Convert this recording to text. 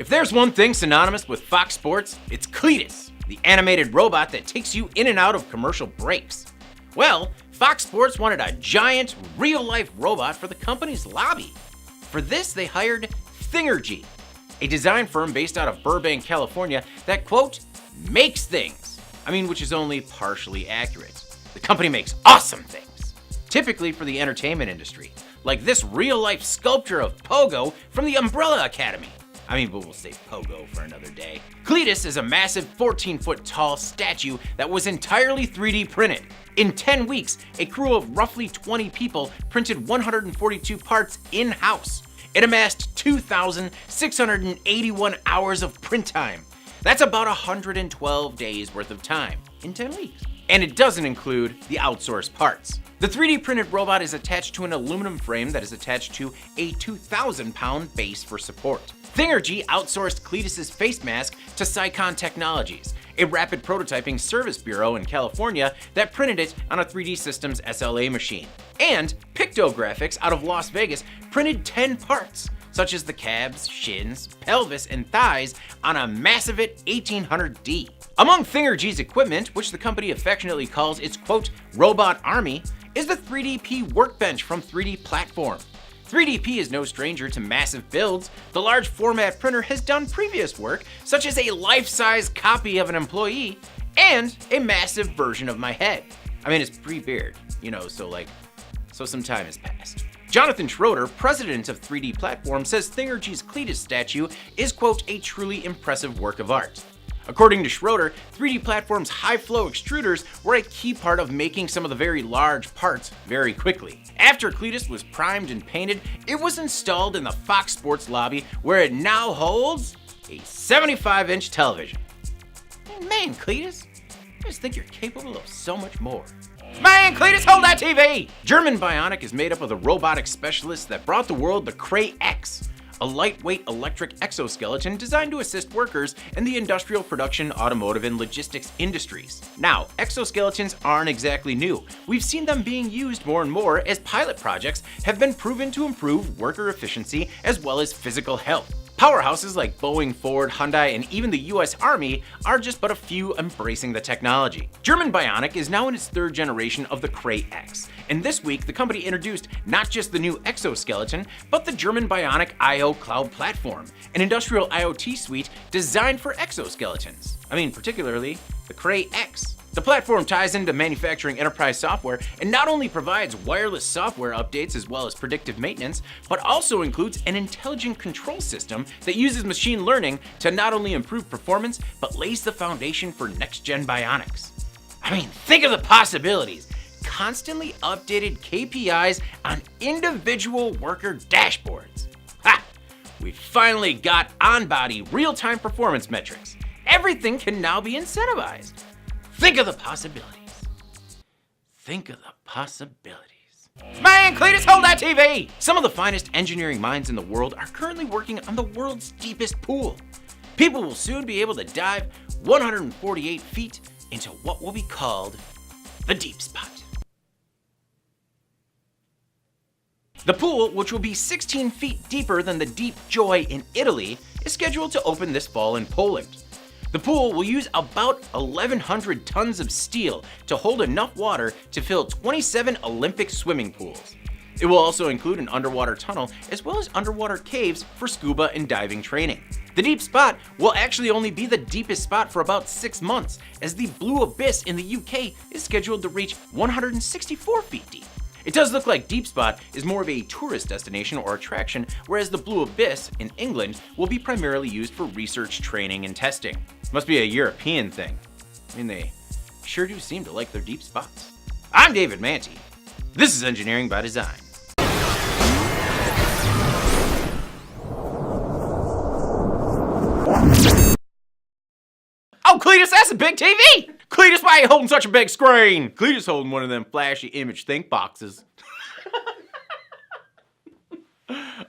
If there's one thing synonymous with Fox Sports, it's Cletus, the animated robot that takes you in and out of commercial breaks. Well, Fox Sports wanted a giant, real-life robot for the company's lobby. For this, they hired Thingergy, a design firm based out of Burbank, California that, quote, makes things. Which is only partially accurate. The company makes awesome things, typically for the entertainment industry, like this real-life sculpture of Pogo from the Umbrella Academy. But we'll save Pogo for another day. Cletus is a massive 14-foot tall statue that was entirely 3D printed. In 10 weeks, a crew of roughly 20 people printed 142 parts in-house. It amassed 2,681 hours of print time. That's about 112 days worth of time in 10 weeks. And it doesn't include the outsourced parts. The 3D printed robot is attached to an aluminum frame that is attached to a 2,000-pound base for support. Thingergy outsourced Cletus's face mask to Cycon Technologies, a rapid prototyping service bureau in California that printed it on a 3D Systems SLA machine. And Pictographics out of Las Vegas printed 10 parts, such as the calves, shins, pelvis, and thighs on a Massivit 1800D. Among Thingergy's equipment, which the company affectionately calls its, quote, robot army, is the 3DP workbench from 3D Platform. 3DP is no stranger to massive builds. The large format printer has done previous work, such as a life-size copy of an employee and a massive version of my head. It's pre-beard, so some time has passed. Jonathan Schroeder, president of 3D Platform, says Thingergy's Cletus statue is, quote, a truly impressive work of art. According to Schroeder, 3D Platform's high-flow extruders were a key part of making some of the very large parts very quickly. After Cletus was primed and painted, it was installed in the Fox Sports lobby, where it now holds a 75-inch television. Man, Cletus, I just think you're capable of so much more. Man, Cletus, hold that TV! German Bionic is made up of the robotic specialists that brought the world the Cray X, a lightweight electric exoskeleton designed to assist workers in the industrial production, automotive, and logistics industries. Now, exoskeletons aren't exactly new. We've seen them being used more and more as pilot projects have been proven to improve worker efficiency as well as physical health. Powerhouses like Boeing, Ford, Hyundai, and even the US Army are just but a few embracing the technology. German Bionic is now in its third generation of the Cray X, and this week the company introduced not just the new exoskeleton, but the German Bionic IO Cloud Platform, an industrial IoT suite designed for exoskeletons. Particularly the Cray X. The platform ties into manufacturing enterprise software and not only provides wireless software updates as well as predictive maintenance, but also includes an intelligent control system that uses machine learning to not only improve performance, but lays the foundation for next-gen bionics. Think of the possibilities. Constantly updated KPIs on individual worker dashboards. Ha! We finally got on-body real-time performance metrics. Everything can now be incentivized. Think of the possibilities. Think of the possibilities. Man, Cletus, hold that TV! Some of the finest engineering minds in the world are currently working on the world's deepest pool. People will soon be able to dive 148 feet into what will be called the deep spot. The pool, which will be 16 feet deeper than the Deep Joy in Italy, is scheduled to open this fall in Poland. The pool will use about 1,100 tons of steel to hold enough water to fill 27 Olympic swimming pools. It will also include an underwater tunnel as well as underwater caves for scuba and diving training. The deep spot will actually only be the deepest spot for about 6 months, as the Blue Abyss in the UK is scheduled to reach 164 feet deep. It does look like Deep Spot is more of a tourist destination or attraction, whereas the Blue Abyss in England will be primarily used for research, training, and testing. Must be a European thing. They sure do seem to like their deep spots. I'm David Manti. This is Engineering by Design. Oh, Cletus, that's a big TV! Cletus, why are you holding such a big screen? Cletus holding one of them flashy image think boxes.